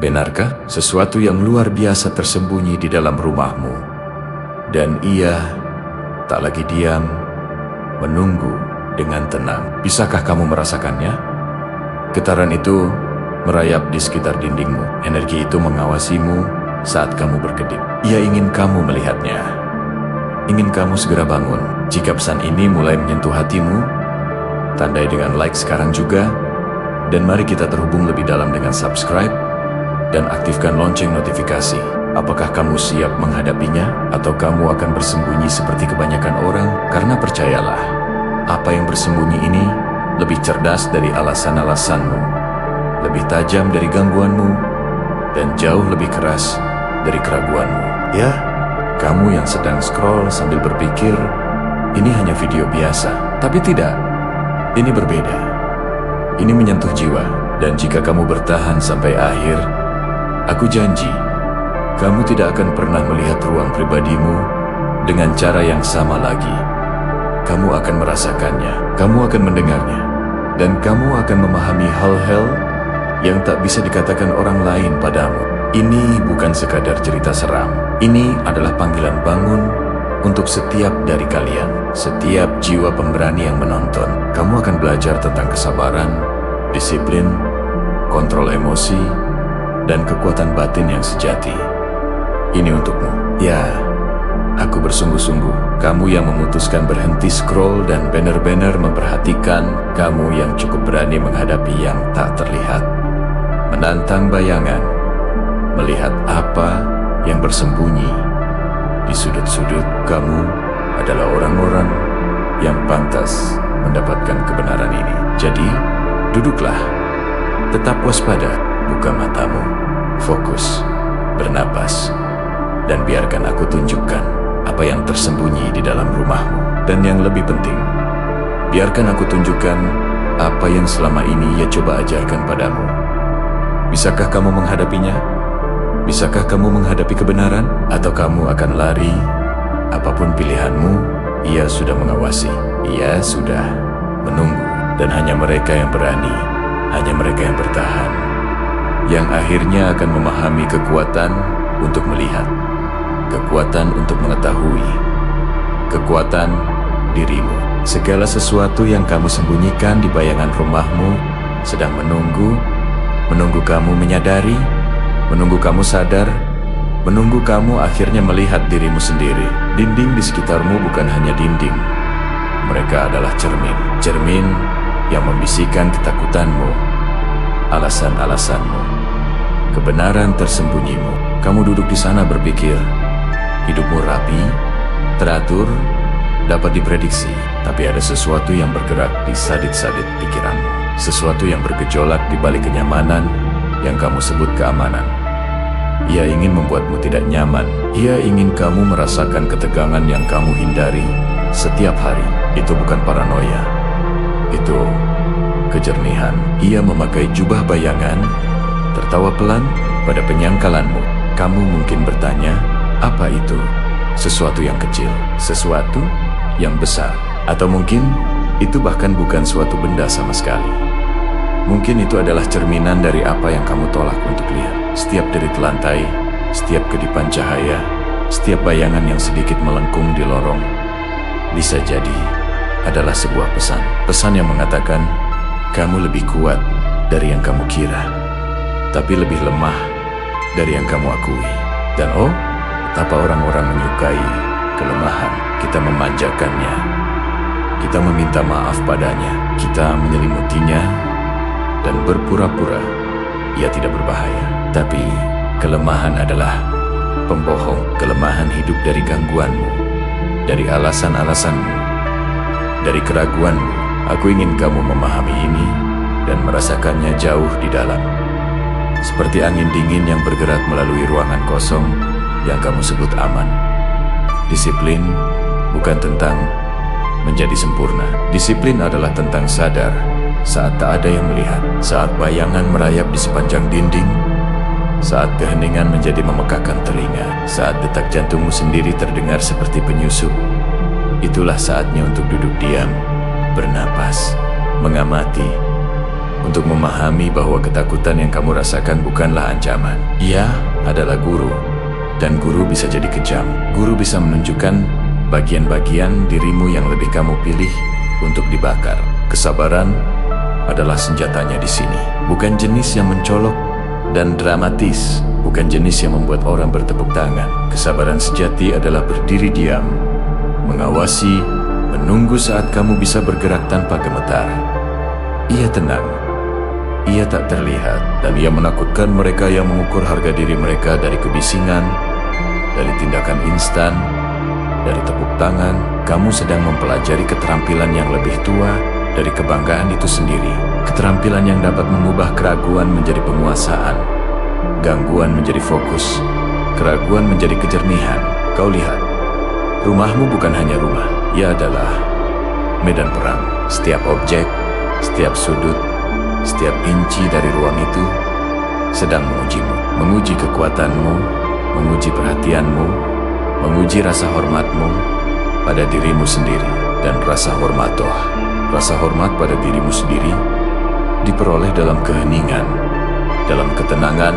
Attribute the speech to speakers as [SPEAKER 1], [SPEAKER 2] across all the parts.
[SPEAKER 1] Benarkah sesuatu yang luar biasa tersembunyi di dalam rumahmu? Dan ia tak lagi diam, menunggu dengan tenang. Bisakah kamu merasakannya? Getaran itu merayap di sekitar dindingmu. Energi itu mengawasimu saat kamu berkedip. Ia ingin kamu melihatnya. Ingin kamu segera bangun. Jika pesan ini mulai menyentuh hatimu, tandai dengan like sekarang juga. Dan mari kita terhubung lebih dalam dengan subscribe dan aktifkan lonceng notifikasi. Apakah kamu siap menghadapinya? Atau kamu akan bersembunyi seperti kebanyakan orang? Karena percayalah, apa yang bersembunyi ini lebih cerdas dari alasan-alasanmu, lebih tajam dari gangguanmu, dan jauh lebih keras dari keraguanmu. Ya, kamu yang sedang scroll sambil berpikir, ini hanya video biasa. Tapi tidak, ini berbeda. Ini menyentuh jiwa. Dan jika kamu bertahan sampai akhir, aku janji, kamu tidak akan pernah melihat ruang pribadimu dengan cara yang sama lagi. Kamu akan merasakannya, kamu akan mendengarnya, dan kamu akan memahami hal-hal yang tak bisa dikatakan orang lain padamu. Ini bukan sekadar cerita seram. Ini adalah panggilan bangun untuk setiap dari kalian, setiap jiwa pemberani yang menonton. Kamu akan belajar tentang kesabaran, disiplin, kontrol emosi, dan kekuatan batin yang sejati. Ini untukmu. Ya, aku bersungguh-sungguh. Kamu yang memutuskan berhenti scroll dan benar-benar memperhatikan. Kamu yang cukup berani menghadapi yang tak terlihat. Menantang bayangan. Melihat apa yang bersembunyi di sudut-sudut. Kamu adalah orang-orang yang pantas mendapatkan kebenaran ini. Jadi, duduklah. Tetap waspada. Buka matamu. Fokus. Bernapas. Dan biarkan aku tunjukkan apa yang tersembunyi di dalam rumahmu. Dan yang lebih penting, biarkan aku tunjukkan apa yang selama ini ia coba ajarkan padamu. Bisakah kamu menghadapinya? Bisakah kamu menghadapi kebenaran? Atau kamu akan lari? Apapun pilihanmu, ia sudah mengawasi. Ia sudah menunggu. Dan hanya mereka yang berani, hanya mereka yang bertahan, yang akhirnya akan memahami kekuatan untuk melihat, kekuatan untuk mengetahui, kekuatan dirimu. Segala sesuatu yang kamu sembunyikan di bayangan rumahmu sedang menunggu kamu menyadari, menunggu kamu sadar, menunggu kamu akhirnya melihat dirimu sendiri. Dinding di sekitarmu bukan hanya dinding. Mereka adalah cermin yang membisikkan ketakutanmu, alasan-alasanmu, kebenaran tersembunyimu. Kamu duduk di sana berpikir, hidupmu rapi, teratur, dapat diprediksi. Tapi ada sesuatu yang bergerak di sadit-sadit pikiranmu. Sesuatu yang bergejolak di balik kenyamanan yang kamu sebut keamanan. Ia ingin membuatmu tidak nyaman. Ia ingin kamu merasakan ketegangan yang kamu hindari setiap hari. Itu bukan paranoia. Itu kejernihan. Ia memakai jubah bayangan, tertawa pelan pada penyangkalanmu. Kamu mungkin bertanya, apa itu? Sesuatu yang kecil, sesuatu yang besar, atau mungkin itu bahkan bukan suatu benda sama sekali. Mungkin itu adalah cerminan dari apa yang kamu tolak untuk lihat. Setiap derit lantai, setiap kedipan cahaya, setiap bayangan yang sedikit melengkung di lorong, bisa jadi adalah sebuah pesan. Pesan yang mengatakan, kamu lebih kuat dari yang kamu kira, tapi lebih lemah dari yang kamu akui. Dan oh, betapa orang-orang menyukai kelemahan. Kita memanjakannya, kita meminta maaf padanya, kita menyelimutinya, dan berpura-pura ia tidak berbahaya. Tapi kelemahan adalah pembohong. Kelemahan hidup dari gangguanmu, dari alasan-alasanmu, dari keraguanmu. Aku ingin kamu memahami ini dan merasakannya jauh di dalam. Seperti angin dingin yang bergerak melalui ruangan kosong yang kamu sebut aman. Disiplin bukan tentang menjadi sempurna. Disiplin adalah tentang sadar saat tak ada yang melihat, saat bayangan merayap di sepanjang dinding, saat keheningan menjadi memekakkan telinga, saat detak jantungmu sendiri terdengar seperti penyusup. Itulah saatnya untuk duduk diam, bernapas, mengamati, untuk memahami bahwa ketakutan yang kamu rasakan bukanlah ancaman. Ia adalah guru, dan guru bisa jadi kejam. Guru bisa menunjukkan bagian-bagian dirimu yang lebih kamu pilih untuk dibakar. Kesabaran adalah senjatanya di sini. Bukan jenis yang mencolok dan dramatis, bukan jenis yang membuat orang bertepuk tangan. Kesabaran sejati adalah berdiri diam, mengawasi, menunggu saat kamu bisa bergerak tanpa gemetar. Ia tenang, ia tak terlihat, dan ia menakutkan mereka yang mengukur harga diri mereka dari kebisingan, dari tindakan instan, dari tepuk tangan. Kamu sedang mempelajari keterampilan yang lebih tua dari kebanggaan itu sendiri. Keterampilan yang dapat mengubah keraguan menjadi penguasaan, gangguan menjadi fokus, keraguan menjadi kejernihan. Kau lihat, rumahmu bukan hanya rumah, ia adalah medan perang. Setiap objek, setiap sudut, setiap inci dari ruang itu sedang mengujimu, menguji kekuatanmu, menguji perhatianmu, menguji rasa hormatmu pada dirimu sendiri. Dan rasa hormat pada dirimu sendiri diperoleh dalam keheningan, dalam ketenangan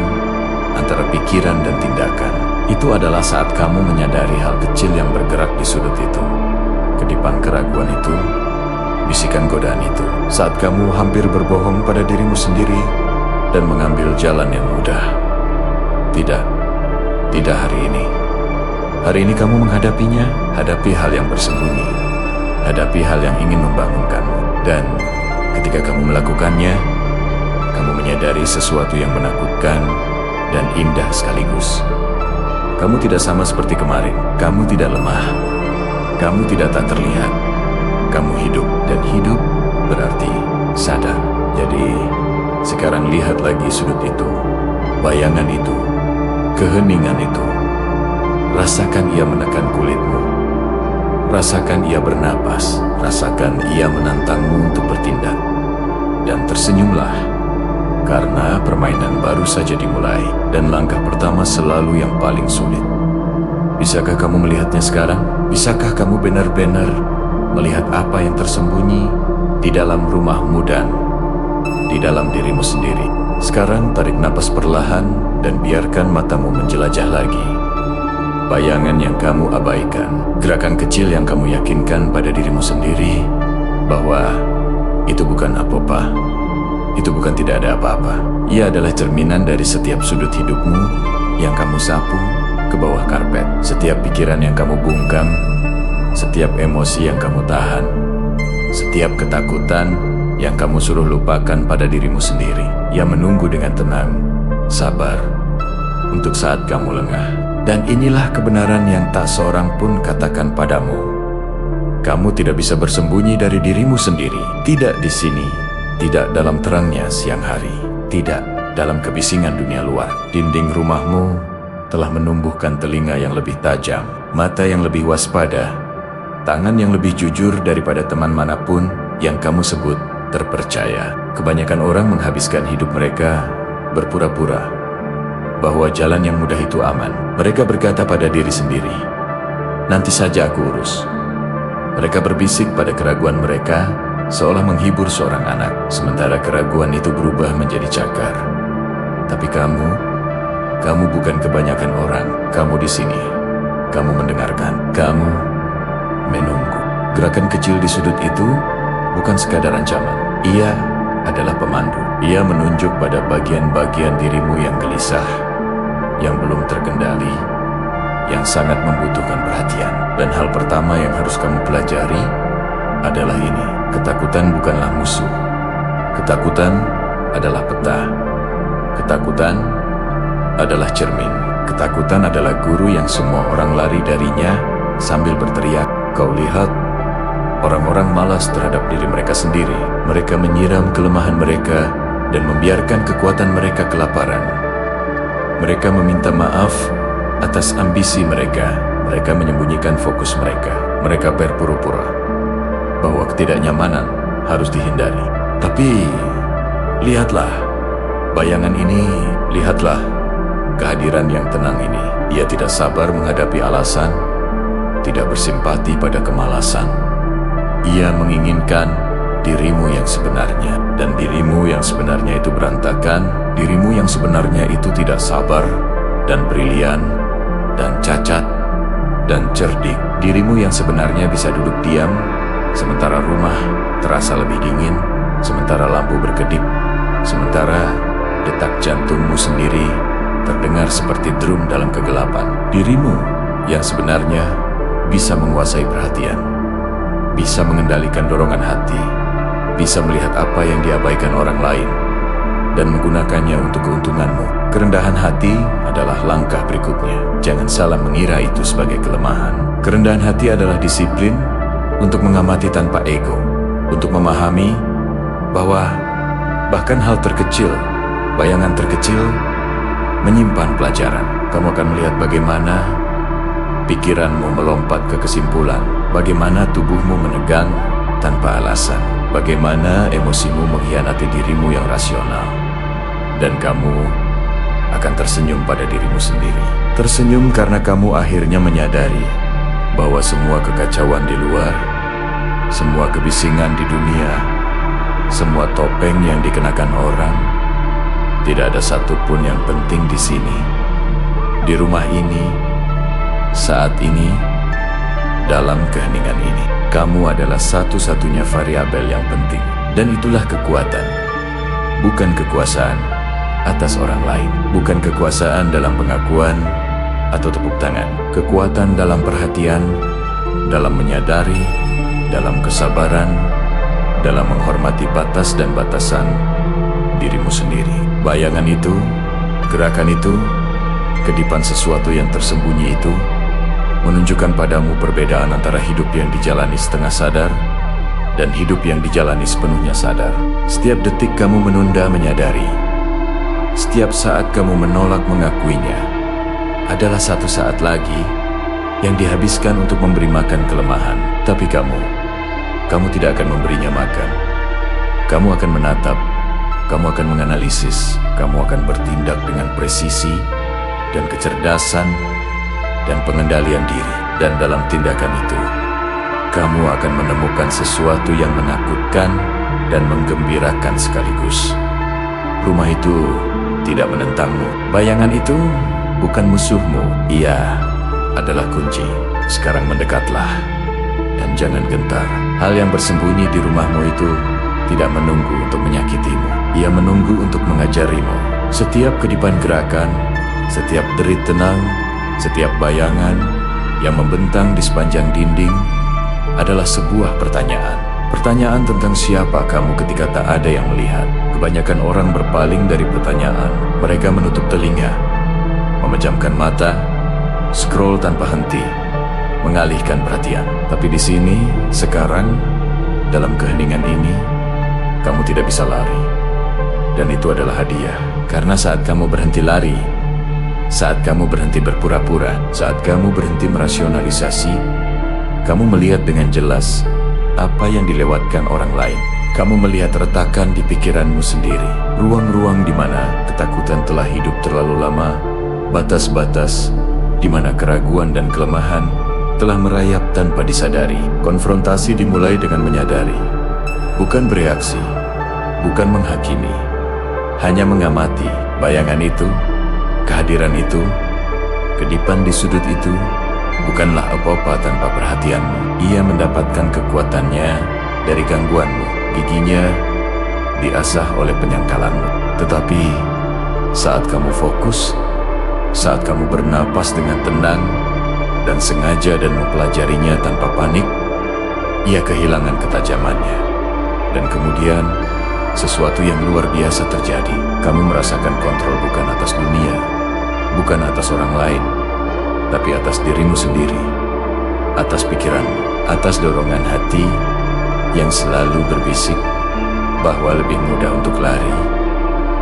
[SPEAKER 1] antara pikiran dan tindakan. Itu adalah saat kamu menyadari hal kecil yang bergerak di sudut itu, kedipan keraguan itu, bisikan godaan itu. Saat kamu hampir berbohong pada dirimu sendiri dan mengambil jalan yang mudah. Tidak hari ini. Hari ini kamu menghadapinya, hadapi hal yang bersembunyi, hadapi hal yang ingin membangunkanmu. Dan ketika kamu melakukannya, kamu menyadari sesuatu yang menakutkan dan indah sekaligus. Kamu tidak sama seperti kemarin. Kamu tidak lemah. Kamu tidak tak terlihat. Kamu hidup, dan hidup berarti sadar. Jadi, sekarang lihat lagi sudut itu, bayangan itu, keheningan itu. Rasakan ia menekan kulitmu. Rasakan ia bernapas. Rasakan ia menantangmu untuk bertindak. Dan tersenyumlah, karena permainan baru saja dimulai, dan langkah pertama selalu yang paling sulit. Bisakah kamu melihatnya sekarang? Bisakah kamu benar-benar melihat apa yang tersembunyi di dalam rumahmu dan di dalam dirimu sendiri? Sekarang tarik napas perlahan dan biarkan matamu menjelajah lagi. Bayangan yang kamu abaikan, gerakan kecil yang kamu yakinkan pada dirimu sendiri bahwa itu bukan apa-apa, itu bukan tidak ada apa-apa. Ia adalah cerminan dari setiap sudut hidupmu yang kamu sapu ke bawah karpet. Setiap pikiran yang kamu bungkam, setiap emosi yang kamu tahan, setiap ketakutan yang kamu suruh lupakan pada dirimu sendiri. Ia menunggu dengan tenang, sabar, untuk saat kamu lengah. Dan inilah kebenaran yang tak seorang pun katakan padamu. Kamu tidak bisa bersembunyi dari dirimu sendiri. Tidak di sini, tidak dalam terangnya siang hari, tidak dalam kebisingan dunia luar. Dinding rumahmu telah menumbuhkan telinga yang lebih tajam, mata yang lebih waspada, tangan yang lebih jujur daripada teman manapun yang kamu sebut terpercaya. Kebanyakan orang menghabiskan hidup mereka berpura-pura bahwa jalan yang mudah itu aman. Mereka berkata pada diri sendiri, nanti saja aku urus. Mereka berbisik pada keraguan mereka, seolah menghibur seorang anak, sementara keraguan itu berubah menjadi cakar. Tapi kamu bukan kebanyakan orang. Kamu di sini, kamu mendengarkan, kamu menunggu. Gerakan kecil di sudut itu bukan sekadar ancaman. Ia adalah pemandu. Ia menunjuk pada bagian-bagian dirimu yang gelisah, yang belum terkendali, yang sangat membutuhkan perhatian. Dan hal pertama yang harus kamu pelajari adalah ini. Ketakutan bukanlah musuh. Ketakutan adalah peta. Ketakutan adalah cermin. Ketakutan adalah guru yang semua orang lari darinya sambil berteriak. Kau lihat, orang-orang malas terhadap diri mereka sendiri. Mereka menyiram kelemahan mereka dan membiarkan kekuatan mereka kelaparan. Mereka meminta maaf atas ambisi mereka. Mereka menyembunyikan fokus mereka. Mereka berpura-pura bahwa ketidaknyamanan harus dihindari. Tapi, lihatlah bayangan ini, lihatlah kehadiran yang tenang ini. Ia tidak sabar menghadapi alasan, tidak bersimpati pada kemalasan. Ia menginginkan dirimu yang sebenarnya. Dan dirimu yang sebenarnya itu berantakan, dirimu yang sebenarnya itu tidak sabar, dan brilian, dan cacat, dan cerdik. Dirimu yang sebenarnya bisa duduk diam, sementara rumah terasa lebih dingin, sementara lampu berkedip, sementara detak jantungmu sendiri terdengar seperti drum dalam kegelapan. Dirimu yang sebenarnya bisa menguasai perhatian, bisa mengendalikan dorongan hati, bisa melihat apa yang diabaikan orang lain, dan menggunakannya untuk keuntunganmu. Kerendahan hati adalah langkah berikutnya. Jangan salah mengira itu sebagai kelemahan. Kerendahan hati adalah disiplin untuk mengamati tanpa ego, untuk memahami bahwa bahkan hal terkecil, bayangan terkecil, menyimpan pelajaran. Kamu akan melihat bagaimana pikiranmu melompat ke kesimpulan, bagaimana tubuhmu menegang tanpa alasan, bagaimana emosimu mengkhianati dirimu yang rasional. Dan kamu akan tersenyum pada dirimu sendiri. Tersenyum karena kamu akhirnya menyadari bahwa semua kekacauan di luar, semua kebisingan di dunia, semua topeng yang dikenakan orang, tidak ada satupun yang penting di sini. Di rumah ini, saat ini, dalam keheningan ini, kamu adalah satu-satunya variabel yang penting. Dan itulah kekuatan, bukan kekuasaan atas orang lain, bukan kekuasaan dalam pengakuan atau tepuk tangan. Kekuatan dalam perhatian, dalam menyadari, dalam kesabaran, dalam menghormati batas dan batasan dirimu sendiri. Bayangan itu, gerakan itu, kedipan sesuatu yang tersembunyi itu, menunjukkan padamu perbedaan antara hidup yang dijalani setengah sadar dan hidup yang dijalani sepenuhnya sadar. Setiap detik kamu menunda menyadari, setiap saat kamu menolak mengakuinya, adalah satu saat lagi yang dihabiskan untuk memberi makan kelemahan. Tapi kamu tidak akan memberinya makan. Kamu akan menatap, kamu akan menganalisis, kamu akan bertindak dengan presisi dan kecerdasan dan pengendalian diri. Dan dalam tindakan itu, kamu akan menemukan sesuatu yang menakutkan dan menggembirakan sekaligus. Rumah itu tidak menentangmu. Bayangan itu bukan musuhmu. Ia adalah kunci. Sekarang mendekatlah dan jangan gentar. Hal yang bersembunyi di rumahmu itu tidak menunggu untuk menyakitimu. Ia menunggu untuk mengajarimu. Setiap kedipan gerakan, setiap derit tenang, setiap bayangan yang membentang di sepanjang dinding adalah sebuah pertanyaan. Pertanyaan tentang siapa kamu ketika tak ada yang melihat. Kebanyakan orang berpaling dari pertanyaan. Mereka menutup telinga, memejamkan mata, scroll tanpa henti, mengalihkan perhatian. Tapi di sini, sekarang, dalam keheningan ini, kamu tidak bisa lari. Dan itu adalah hadiah. Karena saat kamu berhenti lari, saat kamu berhenti berpura-pura, saat kamu berhenti merasionalisasi, kamu melihat dengan jelas apa yang dilewatkan orang lain. Kamu melihat retakan di pikiranmu sendiri, ruang-ruang di mana ketakutan telah hidup terlalu lama, batas-batas di mana keraguan dan kelemahan telah merayap tanpa disadari. Konfrontasi dimulai dengan menyadari, bukan bereaksi, bukan menghakimi, hanya mengamati. Bayangan itu, kehadiran itu, kedipan di sudut itu bukanlah apa-apa tanpa perhatianmu. Ia mendapatkan kekuatannya dari gangguanmu. Giginya diasah oleh penyangkalanmu. Tetapi saat kamu fokus, saat kamu bernapas dengan tenang dan sengaja dan mempelajarinya tanpa panik, ia kehilangan ketajamannya. Dan kemudian sesuatu yang luar biasa terjadi. Kamu merasakan kontrol bukan atas dunia, bukan atas orang lain, tapi atas dirimu sendiri, atas pikiranmu, atas dorongan hati yang selalu berbisik bahwa lebih mudah untuk lari,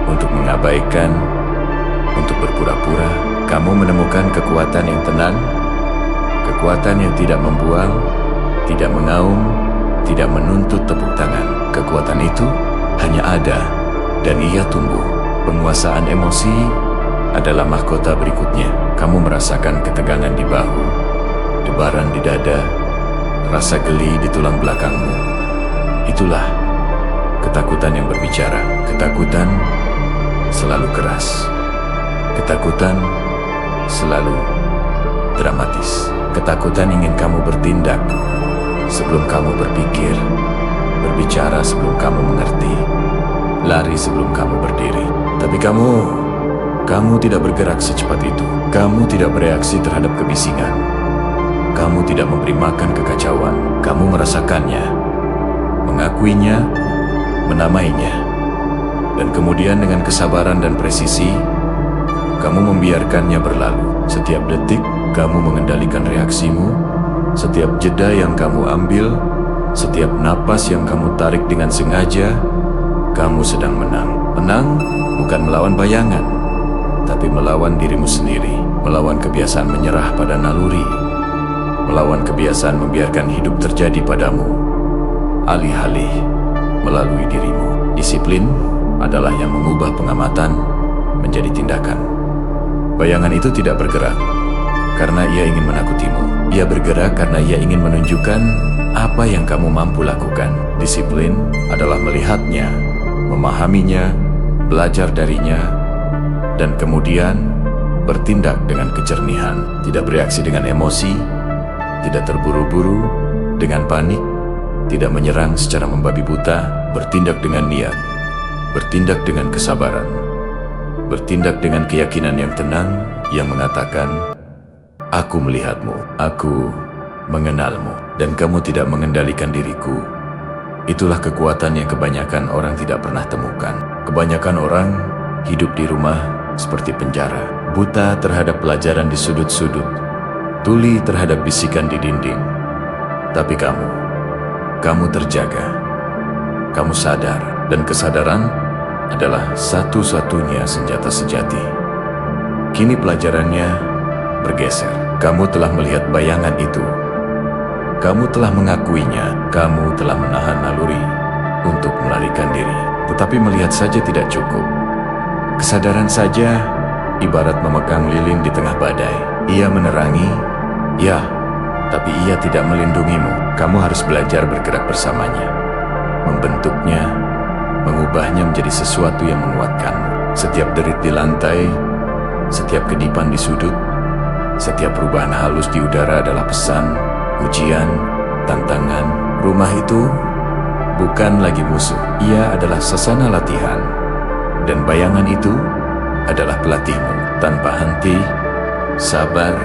[SPEAKER 1] untuk mengabaikan, untuk berpura-pura. Kamu menemukan kekuatan yang tenang, kekuatan yang tidak membual, tidak mengaum, tidak menuntut tepuk tangan. Kekuatan itu hanya ada dan ia tumbuh. Penguasaan emosi adalah mahkota berikutnya. Kamu merasakan ketegangan di bahu, debaran di dada, rasa geli di tulang belakangmu. Itulah ketakutan yang berbicara. Ketakutan selalu keras. Ketakutan selalu dramatis. Ketakutan ingin kamu bertindak sebelum kamu berpikir, berbicara sebelum kamu mengerti, lari sebelum kamu berdiri. Tapi kamu tidak bergerak secepat itu. Kamu tidak bereaksi terhadap kebisingan. Kamu tidak memberi makan kekacauan. Kamu merasakannya, mengakuinya, menamainya, dan kemudian dengan kesabaran dan presisi, kamu membiarkannya berlalu. Setiap detik, kamu mengendalikan reaksimu. Setiap jeda yang kamu ambil, setiap napas yang kamu tarik dengan sengaja, kamu sedang menang. Menang bukan melawan bayangan, tapi melawan dirimu sendiri. Melawan kebiasaan menyerah pada naluri. Melawan kebiasaan membiarkan hidup terjadi padamu, alih-alih melalui dirimu. Disiplin adalah yang mengubah pengamatan menjadi tindakan. Bayangan itu tidak bergerak karena ia ingin menakutimu. Ia bergerak karena ia ingin menunjukkan apa yang kamu mampu lakukan. Disiplin adalah melihatnya, memahaminya, belajar darinya, dan kemudian bertindak dengan kejernihan. Tidak bereaksi dengan emosi, tidak terburu-buru dengan panik, tidak menyerang secara membabi buta, bertindak dengan niat, bertindak dengan kesabaran, bertindak dengan keyakinan yang tenang yang mengatakan, aku melihatmu, aku mengenalmu, dan kamu tidak mengendalikan diriku. Itulah kekuatan yang kebanyakan orang tidak pernah temukan. Kebanyakan orang hidup di rumah seperti penjara, buta terhadap pelajaran di sudut-sudut, tuli terhadap bisikan di dinding. Tapi kamu terjaga, kamu sadar, dan kesadaran adalah satu-satunya senjata sejati. Kini pelajarannya bergeser. Kamu telah melihat bayangan itu. Kamu telah mengakuinya. Kamu telah menahan naluri untuk melarikan diri. Tetapi melihat saja tidak cukup. Kesadaran saja ibarat memegang lilin di tengah badai. Ia menerangi, ya, tapi ia tidak melindungimu. Kamu harus belajar bergerak bersamanya, membentuknya, mengubahnya menjadi sesuatu yang menguatkanmu. Setiap derit di lantai, setiap kedipan di sudut, setiap perubahan halus di udara adalah pesan, ujian, tantangan. Rumah itu bukan lagi musuh, ia adalah sasana latihan. Dan bayangan itu adalah pelatihmu, tanpa henti, sabar,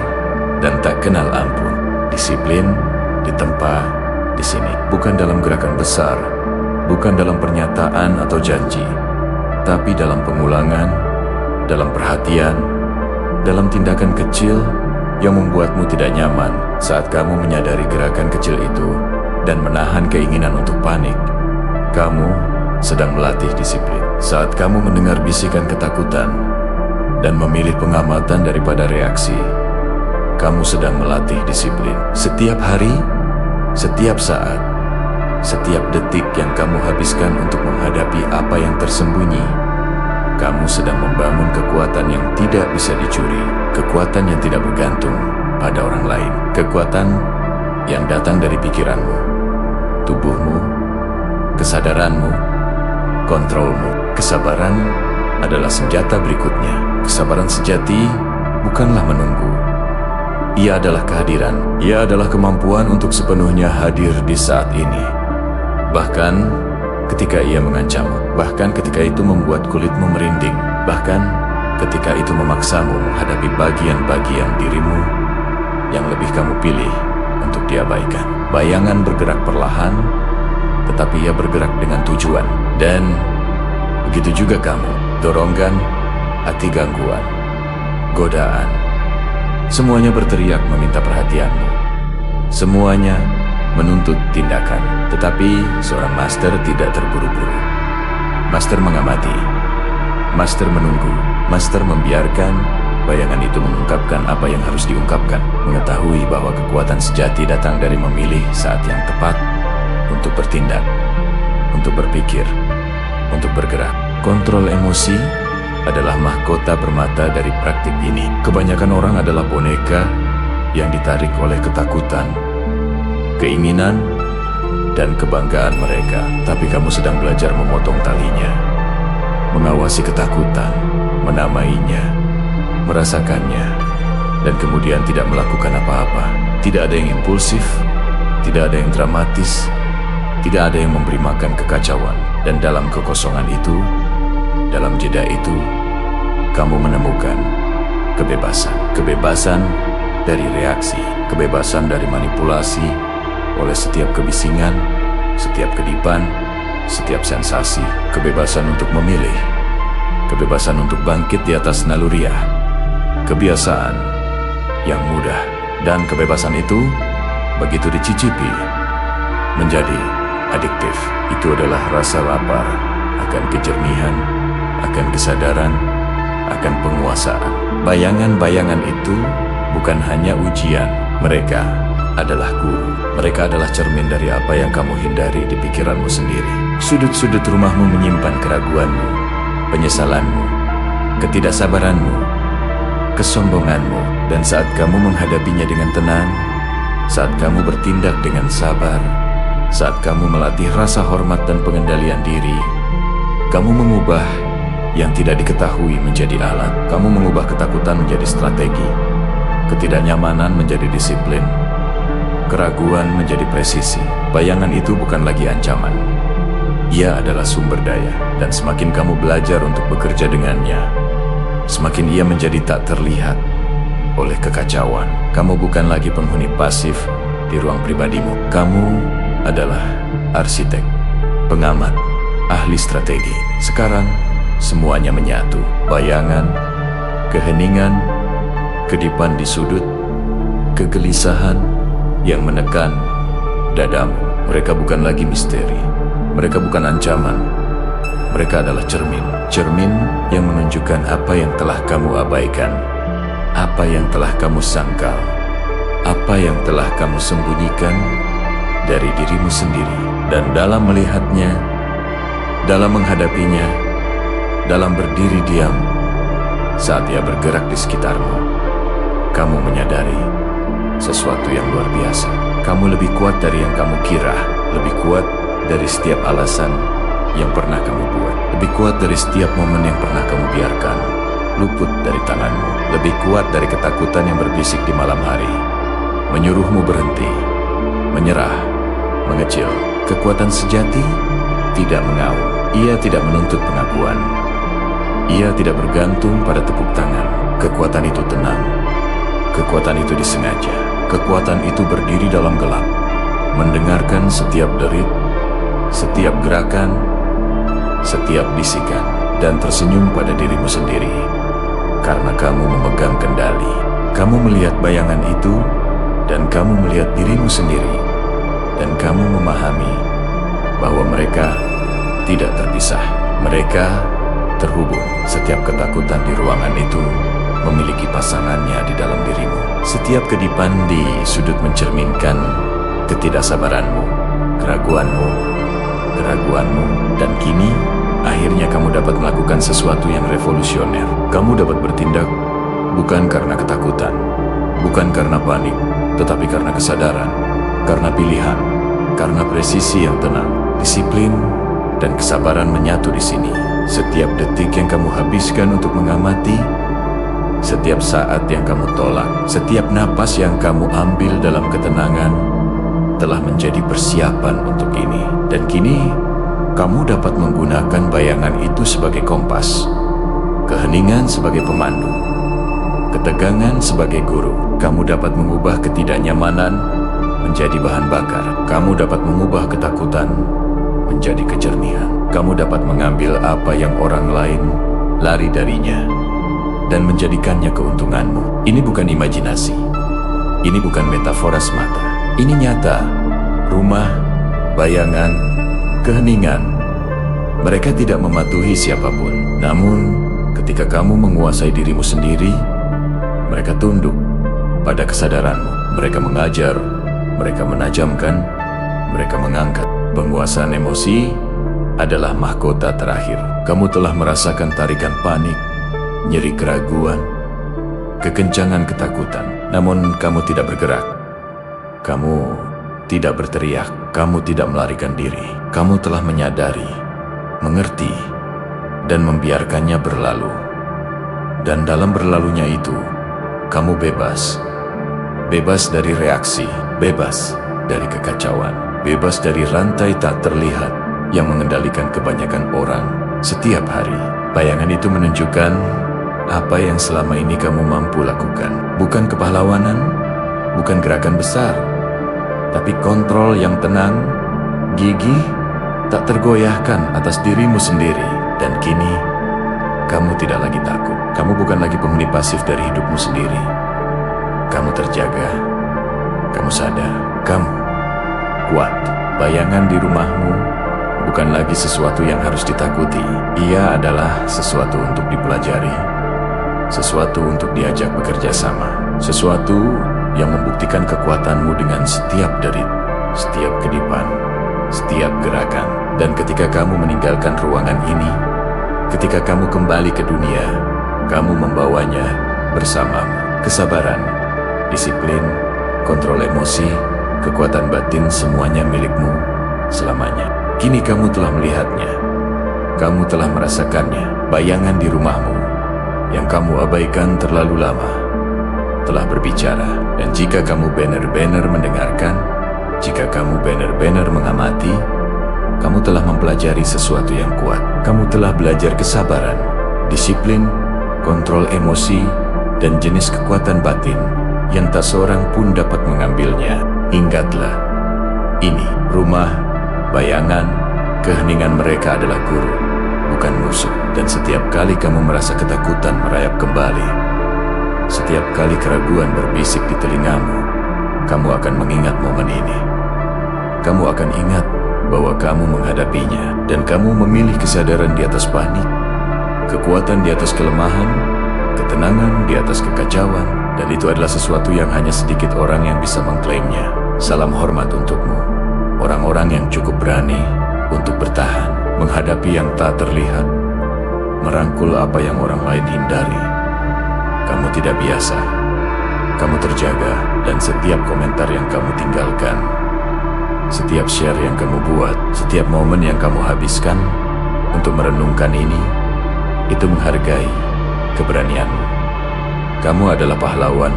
[SPEAKER 1] dan tak kenal ampun. Disiplin ditempa di sini, bukan dalam gerakan besar, bukan dalam pernyataan atau janji, tapi dalam pengulangan, dalam perhatian, dalam tindakan kecil yang membuatmu tidak nyaman. Saat kamu menyadari gerakan kecil itu dan menahan keinginan untuk panik, kamu sedang melatih disiplin. Saat kamu mendengar bisikan ketakutan dan memilih pengamatan daripada reaksi, kamu sedang melatih disiplin. Setiap hari, setiap saat, setiap detik yang kamu habiskan untuk menghadapi apa yang tersembunyi, kamu sedang membangun kekuatan yang tidak bisa dicuri, kekuatan yang tidak bergantung pada orang lain, kekuatan yang datang dari pikiranmu, tubuhmu, kesadaranmu, kontrolmu. Kesabaran adalah senjata berikutnya. Kesabaran sejati bukanlah menunggu. Ia adalah kehadiran. Ia adalah kemampuan untuk sepenuhnya hadir di saat ini. Bahkan ketika ia mengancammu, bahkan ketika itu membuat kulitmu merinding, bahkan ketika itu memaksamu menghadapi bagian-bagian dirimu yang lebih kamu pilih untuk diabaikan. Bayangan bergerak perlahan, tetapi ia bergerak dengan tujuan. Dan begitu juga kamu, dorongan, hati gangguan, godaan, semuanya berteriak meminta perhatianmu. Semuanya menuntut tindakan. Tetapi seorang master tidak terburu-buru. Master mengamati. Master menunggu. Master membiarkan bayangan itu mengungkapkan apa yang harus diungkapkan. Mengetahui bahwa kekuatan sejati datang dari memilih saat yang tepat untuk bertindak, untuk berpikir, untuk bergerak. Kontrol emosi adalah mahkota permata dari praktik ini. Kebanyakan orang adalah boneka yang ditarik oleh ketakutan, keinginan, dan kebanggaan mereka. Tapi kamu sedang belajar memotong talinya, mengawasi ketakutan, menamainya, merasakannya, dan kemudian tidak melakukan apa-apa. Tidak ada yang impulsif, tidak ada yang dramatis, tidak ada yang memberi makan kekacauan. Dan dalam kekosongan itu, dalam jeda itu, kamu menemukan kebebasan. Kebebasan dari reaksi, kebebasan dari manipulasi oleh setiap kebisingan, setiap kedipan, setiap sensasi. Kebebasan untuk memilih, kebebasan untuk bangkit di atas naluriah, kebiasaan yang mudah. Dan kebebasan itu begitu dicicipi menjadi adiktif. Itu adalah rasa lapar akan kejernihan, akan kesadaran, akan penguasaan. Bayangan-bayangan itu bukan hanya ujian, mereka adalah guru. Mereka adalah cermin dari apa yang kamu hindari di pikiranmu sendiri. Sudut-sudut rumahmu menyimpan keraguanmu, penyesalanmu, ketidaksabaranmu, kesombonganmu. Dan saat kamu menghadapinya dengan tenang, saat kamu bertindak dengan sabar, saat kamu melatih rasa hormat dan pengendalian diri, kamu mengubah yang tidak diketahui menjadi alat. Kamu mengubah ketakutan menjadi strategi, ketidaknyamanan menjadi disiplin, keraguan menjadi presisi. Bayangan itu bukan lagi ancaman. Ia adalah sumber daya, dan semakin kamu belajar untuk bekerja dengannya, semakin ia menjadi tak terlihat oleh kekacauan. Kamu bukan lagi penghuni pasif di ruang pribadimu. Kamu adalah arsitek, pengamat, ahli strategi. Sekarang, semuanya menyatu. Bayangan, keheningan, kedipan di sudut, kegelisahan yang menekan dadamu. Mereka bukan lagi misteri. Mereka bukan ancaman. Mereka adalah cermin. Cermin yang menunjukkan apa yang telah kamu abaikan, apa yang telah kamu sangkal, apa yang telah kamu sembunyikan dari dirimu sendiri. Dan dalam melihatnya, dalam menghadapinya, dalam berdiri diam saat ia bergerak di sekitarmu, kamu menyadari sesuatu yang luar biasa. Kamu lebih kuat dari yang kamu kira, lebih kuat dari setiap alasan yang pernah kamu buat, lebih kuat dari setiap momen yang pernah kamu biarkan luput dari tanganmu, lebih kuat dari ketakutan yang berbisik di malam hari, menyuruhmu berhenti, menyerah, mengecil. Kekuatan sejati tidak mengaum. Ia tidak menuntut pengakuan. Ia tidak bergantung pada tepuk tangan. Kekuatan itu tenang. Kekuatan itu disengaja. Kekuatan itu berdiri dalam gelap, mendengarkan setiap derit, setiap gerakan, setiap bisikan, dan tersenyum pada dirimu sendiri. Karena kamu memegang kendali. Kamu melihat bayangan itu, dan kamu melihat dirimu sendiri. Dan kamu memahami bahwa mereka tidak terpisah. Mereka terhubung. Setiap ketakutan di ruangan itu memiliki pasangannya di dalam dirimu. Setiap kedipan di sudut mencerminkan ketidaksabaranmu, keraguanmu, dan kini akhirnya kamu dapat melakukan sesuatu yang revolusioner. Kamu dapat bertindak bukan karena ketakutan, bukan karena panik, tetapi karena kesadaran, karena pilihan, karena presisi yang tenang. Disiplin dan kesabaran menyatu di sini. Setiap detik yang kamu habiskan untuk mengamati, setiap saat yang kamu tolak, setiap napas yang kamu ambil dalam ketenangan telah menjadi persiapan untuk ini. Dan kini kamu dapat menggunakan bayangan itu sebagai kompas, keheningan sebagai pemandu, ketegangan sebagai guru. Kamu dapat mengubah ketidaknyamanan menjadi bahan bakar. Kamu dapat mengubah ketakutan menjadi kejernihan. Kamu dapat mengambil apa yang orang lain lari darinya dan menjadikannya keuntunganmu. Ini bukan imajinasi. Ini bukan metafora semata. Ini nyata. Rumah, bayangan, keheningan. Mereka tidak mematuhi siapapun. Namun, ketika kamu menguasai dirimu sendiri, mereka tunduk pada kesadaranmu. Mereka mengajar, mereka menajamkan, mereka mengangkat. Penguasaan emosi adalah mahkota terakhir. Kamu telah merasakan tarikan panik, nyeri keraguan, kekencangan ketakutan. Namun kamu tidak bergerak. Kamu tidak berteriak, kamu tidak melarikan diri. Kamu telah menyadari, mengerti, dan membiarkannya berlalu. Dan dalam berlalunya itu, kamu bebas. Bebas dari reaksi, bebas dari kekacauan, bebas dari rantai tak terlihat yang mengendalikan kebanyakan orang setiap hari. Bayangan itu menunjukkan apa yang selama ini kamu mampu lakukan. Bukan kepahlawanan, bukan gerakan besar, tapi kontrol yang tenang, gigih, tak tergoyahkan atas dirimu sendiri. Dan kini, kamu tidak lagi takut. Kamu bukan lagi penghuni pasif dari hidupmu sendiri. Kamu terjaga, kamu sadar, kamu kuat. Bayangan di rumahmu bukan lagi sesuatu yang harus ditakuti. Ia adalah sesuatu untuk dipelajari, sesuatu untuk diajak bekerja sama, sesuatu yang membuktikan kekuatanmu dengan setiap derit, setiap kedipan, setiap gerakan. Dan ketika kamu meninggalkan ruangan ini, ketika kamu kembali ke dunia, kamu membawanya bersamamu. Kesabaran, disiplin, kontrol emosi, kekuatan batin, semuanya milikmu selamanya. Kini kamu telah melihatnya, kamu telah merasakannya. Bayangan di rumahmu yang kamu abaikan terlalu lama telah berbicara. Dan jika kamu benar-benar mendengarkan, jika kamu benar-benar mengamati, kamu telah mempelajari sesuatu yang kuat. Kamu telah belajar kesabaran, disiplin, kontrol emosi, dan jenis kekuatan batin yang tak seorang pun dapat mengambilnya. Ingatlah, ini rumah, bayangan, keheningan mereka adalah guru, bukan musuh. Dan setiap kali kamu merasa ketakutan merayap kembali, setiap kali keraguan berbisik di telingamu, kamu akan mengingat momen ini. Kamu akan ingat bahwa kamu menghadapinya, dan kamu memilih kesadaran di atas panik, kekuatan di atas kelemahan, ketenangan di atas kekacauan. Dan itu adalah sesuatu yang hanya sedikit orang yang bisa mengklaimnya. Salam hormat untukmu, orang-orang yang cukup berani untuk bertahan, menghadapi yang tak terlihat, merangkul apa yang orang lain hindari. Kamu tidak biasa, kamu terjaga, dan setiap komentar yang kamu tinggalkan, setiap share yang kamu buat, setiap momen yang kamu habiskan untuk merenungkan ini, itu menghargai keberanianmu. Kamu adalah pahlawan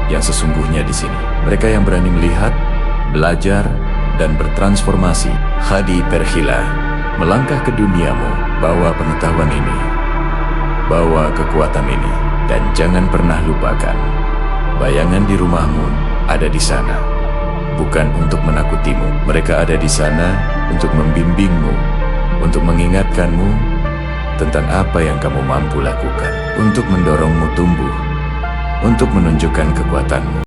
[SPEAKER 1] yang sesungguhnya di sini. Mereka yang berani melihat, belajar, dan bertransformasi. Hadi Perhila, melangkah ke duniamu, bawa pengetahuan ini, bawa kekuatan ini, dan jangan pernah lupakan, bayangan di rumahmu ada di sana. Bukan untuk menakutimu, mereka ada di sana untuk membimbingmu, untuk mengingatkanmu tentang apa yang kamu mampu lakukan, untuk mendorongmu tumbuh, untuk menunjukkan kekuatanmu.